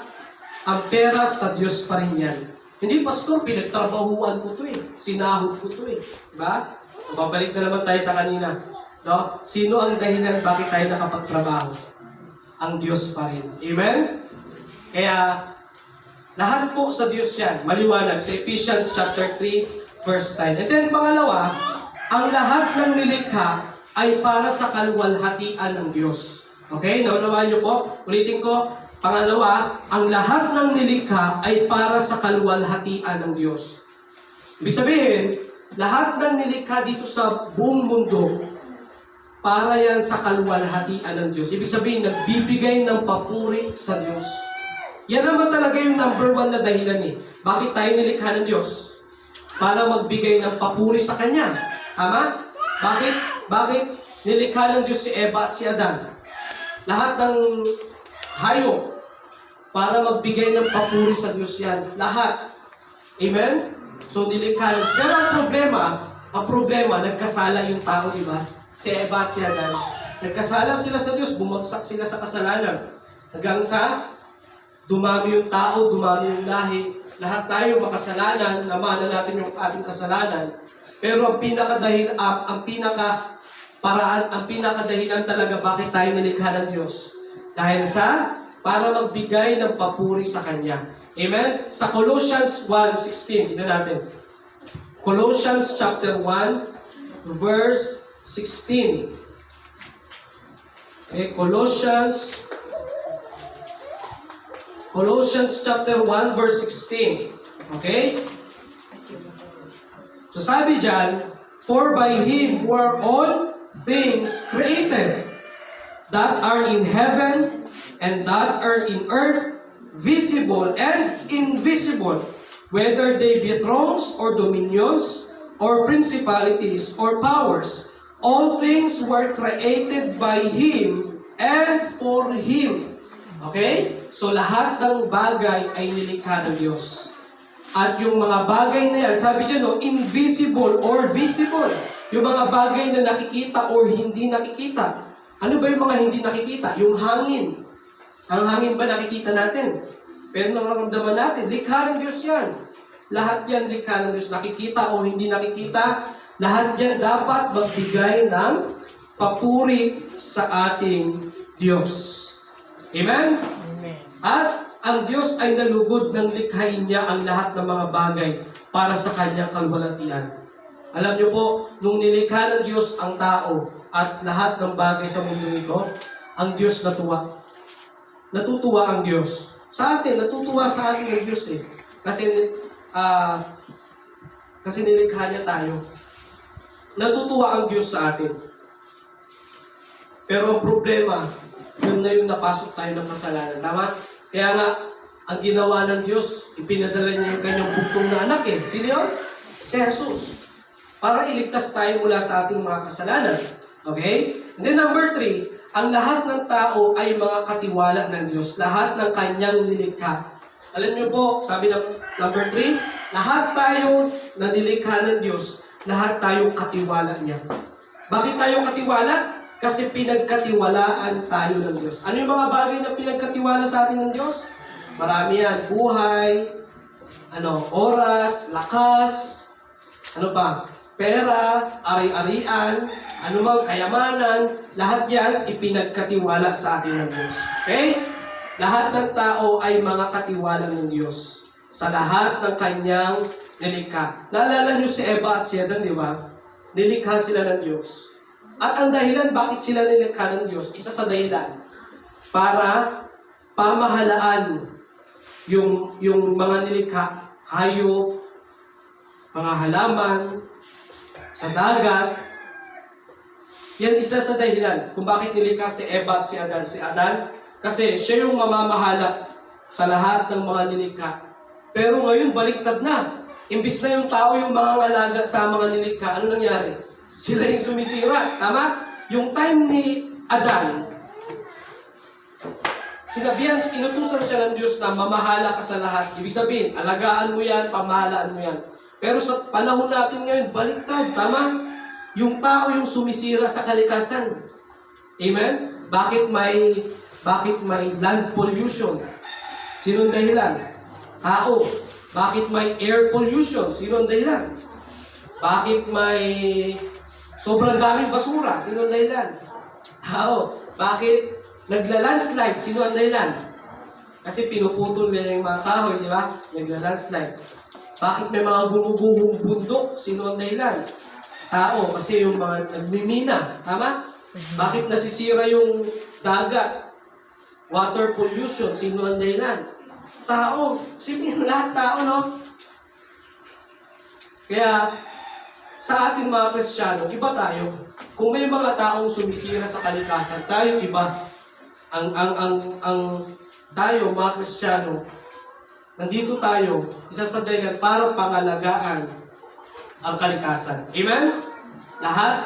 A: ang pera sa Diyos pa rin yan. Hindi, pastor, pinagtrabahuan ko to eh. Sinahod ko to eh. Diba? Babalik na naman tayo sa kanina. No? Sino ang dahilan bakit tayo nakapagtrabaho? Ang Diyos pa rin. Amen? Kaya, lahat po sa Diyos yan. Maliwanag sa Ephesians chapter 3, verse 10. And then, pangalawa, ang lahat ng nilikha ay para sa kaluwalhatian ng Diyos. Okay? Naunawaan niyo po? Ulitin ko. Pangalawa, ang lahat ng nilikha ay para sa kaluwalhatian ng Diyos. Ibig sabihin, lahat ng nilikha dito sa buong mundo, para yan sa kaluwalhatian ng Diyos. Ibig sabihin, nagbibigay ng papuri sa Diyos. Yan naman talaga yung number 1 na dahilan eh. Bakit tayo nilikha ng Diyos? Para magbigay ng papuri sa Kanya. Tama? Bakit? Bakit nilikha ng Diyos si Eva at si Adan? Lahat ng hayop para magbigay ng papuri sa Diyos yan. Lahat. Amen? So nilikha ng Diyos. Pero ang problema, nagkasala yung tao, di ba? Si Eva at si Adan. Nagkasala sila sa Diyos, bumagsak sila sa kasalanan. Hanggang sa dumami yung tao, dumami yung lahi. Lahat tayo makasalanan, namahalan natin yung ating kasalanan. Pero ang pinakadahilan talaga bakit tayo nilikha ng Diyos. Dahil para magbigay ng papuri sa Kanya. Amen? Sa Colossians 1:16, tignan natin. Colossians chapter 1, verse 16. Okay, Colossians chapter 1, verse 16. Okay? So sabi dyan, for by Him were all things created, that are in heaven and that are in earth, visible and invisible, whether they be thrones or dominions or principalities or powers. All things were created by Him and for Him. Okay? So lahat ng bagay ay nilikha ng Diyos. At yung mga bagay na yan, sabi dyan, no, invisible or visible. Yung mga bagay na nakikita or hindi nakikita. Ano ba yung mga hindi nakikita? Yung hangin. Ang hangin ba nakikita natin? Pero nararamdaman natin, likha ng Diyos yan. Lahat yan likha ng Diyos. Nakikita o hindi nakikita, lahat yan dapat magbigay ng papuri sa ating Diyos. Amen?
B: Amen.
A: At ang Diyos ay nalugod ng likhain niya ang lahat ng mga bagay para sa kanyang kalwalatian. Alam niyo po, nung nilikha ng Diyos ang tao at lahat ng bagay sa mundo ito, ang Diyos natuwa. Natutuwa ang Diyos. Sa atin, natutuwa sa atin ang Diyos eh. Kasi nilikha niya tayo. Natutuwa ang Diyos sa atin. Pero ang problema, yun na yung napasok tayo ng kasalanan. Tama? Kaya nga, ang ginawa ng Diyos, ipinadala niya yung kanyang bugtong na anak eh. Sino yun? Si Jesus. Para iligtas tayo mula sa ating mga kasalanan. Okay? And then number 3, ang lahat ng tao ay mga katiwala ng Diyos. Lahat ng kanyang nilikha. Alam niyo po, sabi ng number 3, lahat tayo na nilikha ng Diyos, lahat tayo katiwala niya. Bakit tayo katiwala? Kasi pinagkatiwalaan tayo ng Diyos. Ano yung mga bagay na pinagkatiwala sa atin ng Diyos? Marami yan. Buhay, oras, lakas, pera, ari-arian, anumang kayamanan, lahat yan ipinagkatiwala sa atin ng Diyos. Okay? Lahat ng tao ay mga katiwala ng Diyos sa lahat ng kanyang nilikha. Naalala niyo si Eva at si Adan, di ba? Nilikha sila ng Diyos. At ang dahilan bakit sila nilikha ng Diyos, isa sa dahilan, para pamahalaan yung mga nilikha, hayop, mga halaman, sa dagat. Yan isa sa dahilan kung bakit nilikha si Eva at si Adan. Si Adan, kasi siya yung mamamahala sa lahat ng mga nilikha. Pero ngayon, baliktad na. Imbis na yung tao yung mga ngalaga sa mga nilikha, ano nangyari? Sila yung sumisira. Tama? Yung time ni Adan, sinabihan, inutusan siya ng Diyos na mamahala ka sa lahat. Ibig sabihin, alagaan mo yan, pamahalaan mo yan. Pero sa panahon natin ngayon, baliktad. Tama? Yung tao yung sumisira sa kalikasan. Amen? Bakit may land pollution? Sinong dahilan? Tao. Bakit may air pollution? Sinong dahilan? Bakit may sobrang daming basura? Sino ang dahilan? Tao. Bakit nagla-landslide? Sino ang dahilan? Kasi pinuputol nila yung mga kahoy, di ba? Nagla-landslide. Bakit may mga gumuguhong bundok? Sino ang dahilan? Tao. Kasi yung mga nagmimina. Tama? Bakit nasisira yung dagat? Water pollution. Sino ang dahilan? Tao. Kasi lahat tao, no? Kaya, sa ating mga Kristiyano, iba tayo. Kung may mga taong sumisira sa kalikasan, tayo iba. Tayo, mga Kristiyano, nandito tayo, isa sa dahilan para pangalagaan ang kalikasan. Amen? Lahat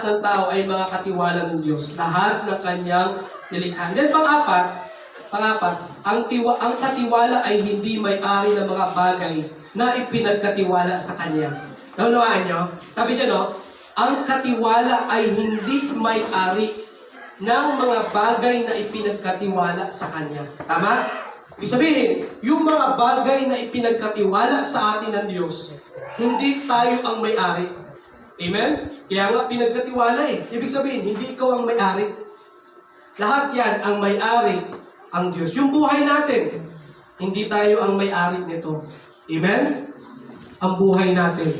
A: ng tao ay mga katiwala ng Diyos. Lahat ng kanyang nilikha. Then pang-apat, ang katiwala ay hindi may-ari ng mga bagay na ipinagkatiwala sa Kanya. Naunawaan nyo? Sabi niya, no? Ang katiwala ay hindi may-ari ng mga bagay na ipinagkatiwala sa Kanya. Tama? Ibig sabihin, yung mga bagay na ipinagkatiwala sa atin ng Diyos, hindi tayo ang may-ari. Amen? Kaya nga pinagkatiwala eh. Ibig sabihin, hindi ikaw ang may-ari. Lahat yan ang may-ari ang Diyos. Yung buhay natin, hindi tayo ang may-ari nito. Amen? Ang buhay natin.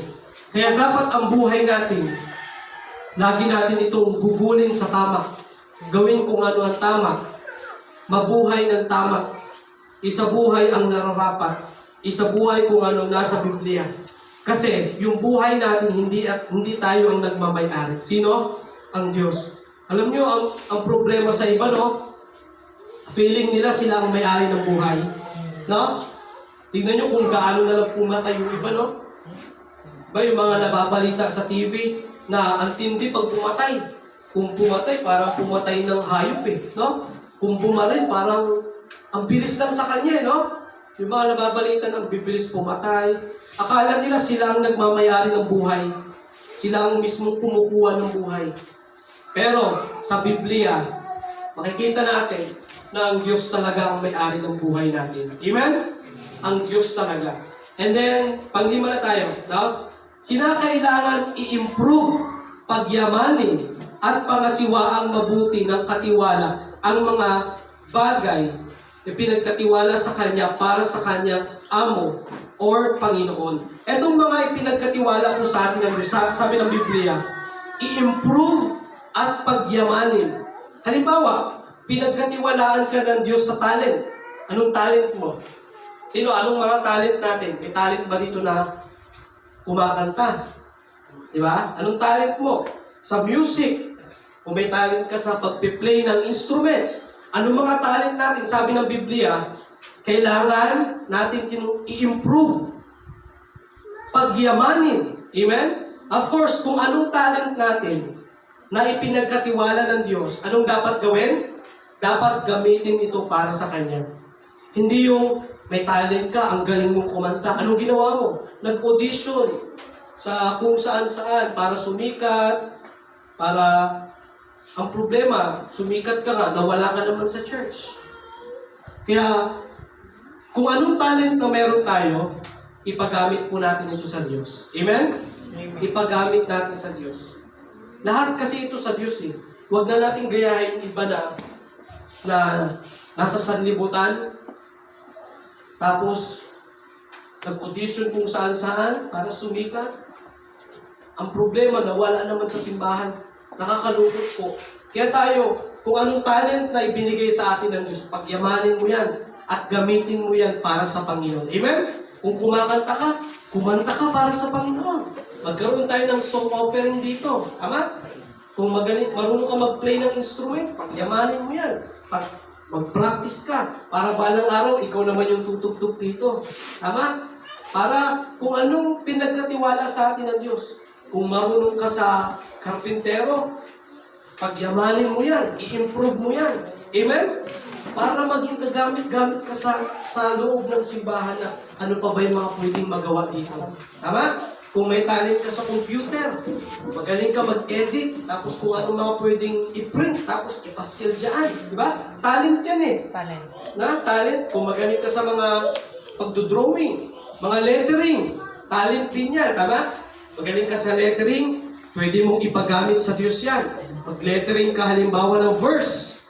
A: Kaya dapat ang buhay natin, lagi natin itong gugulin sa tama. Gawin kung ano ang tama. Mabuhay ng tama. Isabuhay ang nararapat. Isabuhay kung ano nasa Biblia. Kasi yung buhay natin, hindi tayo ang nagmamay-ari. Sino? Ang Diyos. Alam nyo, ang problema sa iba, no? Feeling nila sila ang may-ari ng buhay. No? Tingnan nyo kung gaano na lang pumatay yung iba, no? Ba yung mga nababalita sa TV na ang tindi pag pumatay. Kung pumatay, parang pumatay ng hayop eh. No? Kung bumaril, parang ang bilis lang sa kanya, no? Yung mga nababalita ng bibilis pumatay. Akala nila sila ang nagmamayari ng buhay. Sila ang mismong kumukuha ng buhay. Pero sa Biblia, makikita natin na ang Diyos talaga ang may-ari ng buhay natin. Amen? Ang Diyos talaga. And then, panglima na tayo. No? Kinakailangan i-improve, pagyamanin, at pangasiwaang mabuti ng katiwala ang mga bagay na pinagkatiwala sa Kanya para sa Kanyang amo or Panginoon. Etong mga ipinagkatiwala po sa atin ng Diyos, sabi ng Biblia, i-improve at pagyamanin. Halimbawa, pinagkatiwalaan ka ng Diyos sa talent. Anong talent mo? Sino? Anong mga talent natin? May talent ba dito na kumakanta? Diba? Anong talent mo? Sa music. Kung may talent ka sa pagpiplay ng instruments. Anong mga talent natin? Sabi ng Biblia, kailangan natin i-improve. Pagyamanin. Amen? Of course, kung anong talent natin na ipinagkatiwala ng Diyos, anong dapat gawin? Dapat gamitin ito para sa Kanya. Hindi yung may talent ka, ang galing mong kumanta. Anong ginawa mo? Nag-audition sa kung saan-saan para sumikat, para ang problema, sumikat ka nga, nawala ka naman sa church. Kaya, kung anong talent na meron tayo, ipagamit po natin ito sa Diyos. Amen? Amen. Ipagamit natin sa Diyos. Lahat kasi ito sa Diyos eh. Huwag na natin gayahin iba na nasa sanlibutan, tapos nag-audition kung saan-saan para sumikat. Ang problema, nawala naman sa simbahan. Nakakalungkot po. Kaya tayo, kung anong talent na ibinigay sa atin ng Diyos, pagyamanin mo yan at gamitin mo yan para sa Panginoon. Amen? Kung kumakanta ka, kumanta ka para sa Panginoon. Magkaroon tayo ng song offering dito. Tama? Kung marunong ka mag-play ng instrument, pagyamanin mo yan. Mag-practice ka. Para balang araw, ikaw naman yung tutugtog dito. Tama? Para kung anong pinagkatiwala sa atin ng Diyos. Kung marunong ka sa karpintero, pagyamanin mo yan. I-improve mo yan. Amen? Para maging nagamit-gamit ka sa loob ng simbahan na ano pa ba yung mga pwedeng magawa dito. Tama? Kung may talent ka sa computer, magaling ka mag-edit, tapos kung ano mga pwedeng i-print, tapos ipaskill dyan. Di ba? Talent yan eh. Talent. Kung magaling ka sa mga pagdodrawing, mga lettering, talent din yan. Tama? Magaling ka sa lettering, pwede mong ipagamit sa Diyos yan. Pag-lettering ka halimbawa ng verse,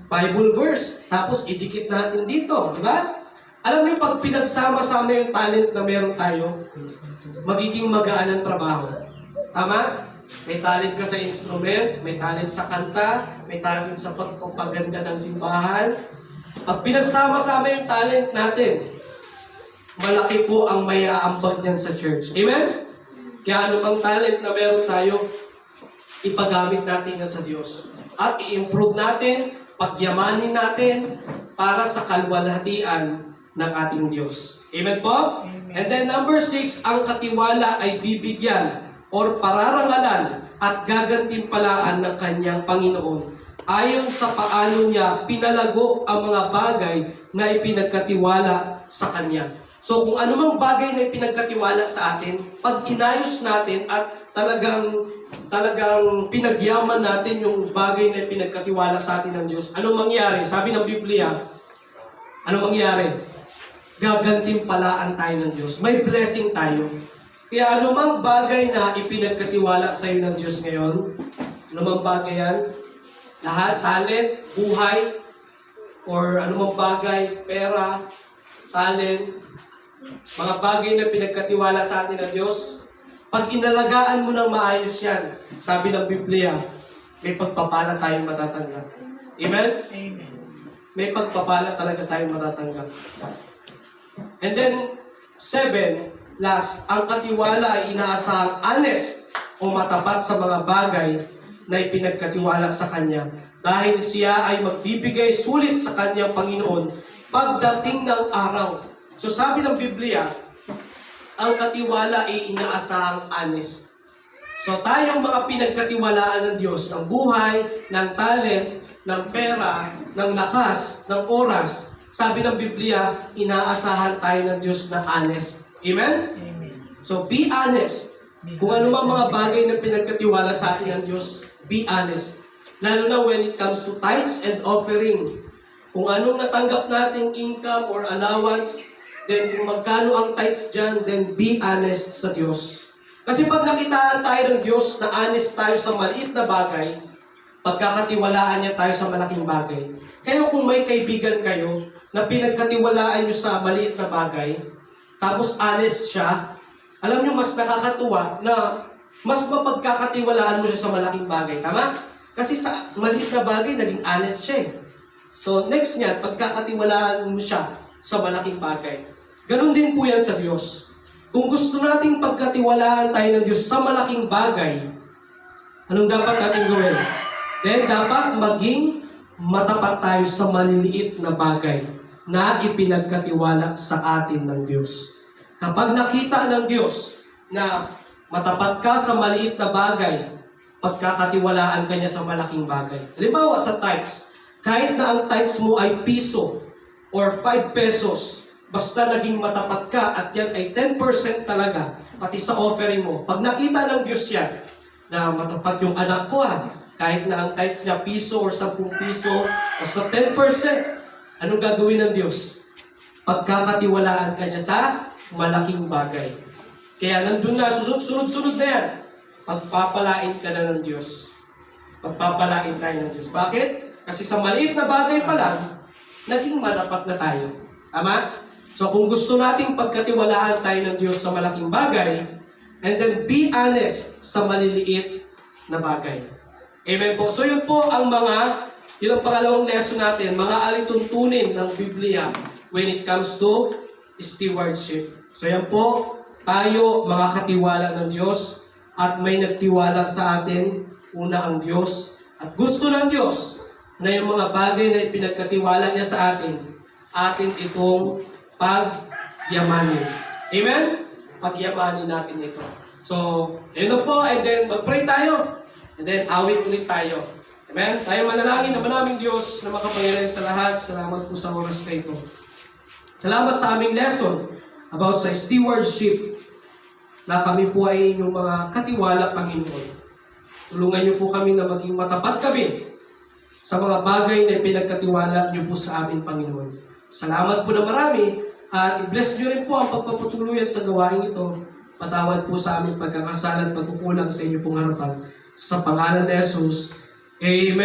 A: Bible verse, tapos idikit natin dito. Di ba? Alam niyo, pag pinagsama-sama yung talent na meron tayo, magiging magaan ang trabaho. Tama? May talent ka sa instrument, may talent sa kanta, may talent sa pagpapaganda ng simbahan. Pag pinagsama-sama yung talent natin, malaki po ang may aambag niyan sa church. Amen? Kaya anumang talent na meron tayo, ipagamit natin yan sa Diyos. At i-improve natin, pagyamanin natin para sa kalwalhatian ng ating Diyos. Amen po? Amen. And then number 6, ang katiwala ay bibigyan or pararangalan at gagantimpalaan ng kanyang Panginoon. Ayon sa paano niya pinalago ang mga bagay na ipinagkatiwala sa Kanya. So kung anumang bagay na ipinagkatiwala sa atin, pag inayos natin at talagang pinagyaman natin yung bagay na ipinagkatiwala sa atin ng Diyos, ano mangyari? Sabi ng Biblia, ano mangyari? Gagantimpalaan tayo ng Diyos. May blessing tayo. Kaya anumang bagay na ipinagkatiwala sa iyo ng Diyos ngayon, anumang bagay yan, lahat, talent, buhay, or anumang bagay, pera, talent, mga bagay na pinagkatiwala sa atin ng Diyos, pag inalagaan mo ng maayos yan, sabi ng Biblia, may pagpapala tayong matatanggap. Amen?
B: Amen.
A: May pagpapala talaga tayong matatanggap. And then, 7, last, ang katiwala ay inaasahang honest o matapat sa mga bagay na ipinagkatiwala sa Kanya dahil siya ay magbibigay sulit sa Kanyang Panginoon pagdating ng araw. So sabi ng Biblia, ang katiwala ay inaasahang honest. So tayong mga pinagkatiwalaan ng Diyos, ng buhay, ng talent, ng pera, ng lakas, ng oras, sabi ng Biblia, inaasahan tayo ng Diyos na honest. Amen?
B: Amen.
A: So be honest. Kung ano mang mga bagay na pinagkatiwala sa atin ng Diyos, be honest. Lalo na when it comes to tithes and offering. Kung anong natanggap nating income or allowance, then kung magkano ang tithes dyan, then be honest sa Diyos. Kasi pag nakitaan tayo ng Diyos na honest tayo sa maliit na bagay, pagkakatiwalaan niya tayo sa malaking bagay. Kaya kung may kaibigan kayo na pinagkatiwalaan niyo sa maliit na bagay, tapos honest siya, alam niyo mas nakakatuwa na mas mapagkakatiwalaan mo siya sa malaking bagay. Tama? Kasi sa maliit na bagay, naging honest siya. So next niya, pagkakatiwalaan mo siya sa malaking bagay. Ganon din po yan sa Diyos. Kung gusto nating pagkatiwalaan tayo ng Diyos sa malaking bagay, anong dapat natin gawin? Then dapat maging matapat tayo sa maliliit na bagay na ipinagkatiwala sa atin ng Diyos. Kapag nakita ng Diyos na matapat ka sa maliit na bagay, pagkakatiwalaan ka niya sa malaking bagay. Halimbawa sa tithes, kahit na ang tithes mo ay piso or 5 pesos, basta naging matapat ka at yan ay 10% talaga, pati sa offering mo. Pag nakita ng Diyos yan, na matapat yung anak ko kahit na ang tithes niya piso or 10 piso, basta 10%, anong gagawin ng Diyos? Pagkakatiwalaan ka niya sa malaking bagay. Kaya nandun na, sunod-sunod na yan. Pagpapalain ka na ng Diyos. Pagpapalain tayo ng Diyos. Bakit? Kasi sa maliit na bagay pa lang, naging matapat na tayo. Tama? So kung gusto nating pagkatiwalaan tayo ng Diyos sa malaking bagay, and then be honest sa maliliit na bagay. Amen po. So yun po ang yun ang pangalawang lesson natin, mga alituntunin ng Biblia when it comes to stewardship. So yan po, tayo mga katiwala ng Diyos at may nagtiwala sa atin, una ang Diyos. At gusto ng Diyos na yung mga bagay na ipinagkatiwala niya sa atin itong pagyamanin. Amen? Pagyamanin natin ito. So, yun na po, and then mag-pray tayo. And then awit ulit tayo. Amen? Tayo manalangin na manaming Diyos na makapangyarihan sa lahat. Salamat po sa oras na ito. Salamat sa aming lesson about sa stewardship na kami po ay inyong mga katiwala, Panginoon. Tulungan niyo po kami na maging matapat kami sa mga bagay na pinagkatiwala niyo po sa amin, Panginoon. Salamat po na marami at i-bless niyo rin po ang pagpapatuloyan sa gawain ito. Patawad po sa aming pagkakasala at pagkukulang sa inyo pong harapan. Sa pangalan ni Jesus, Amen.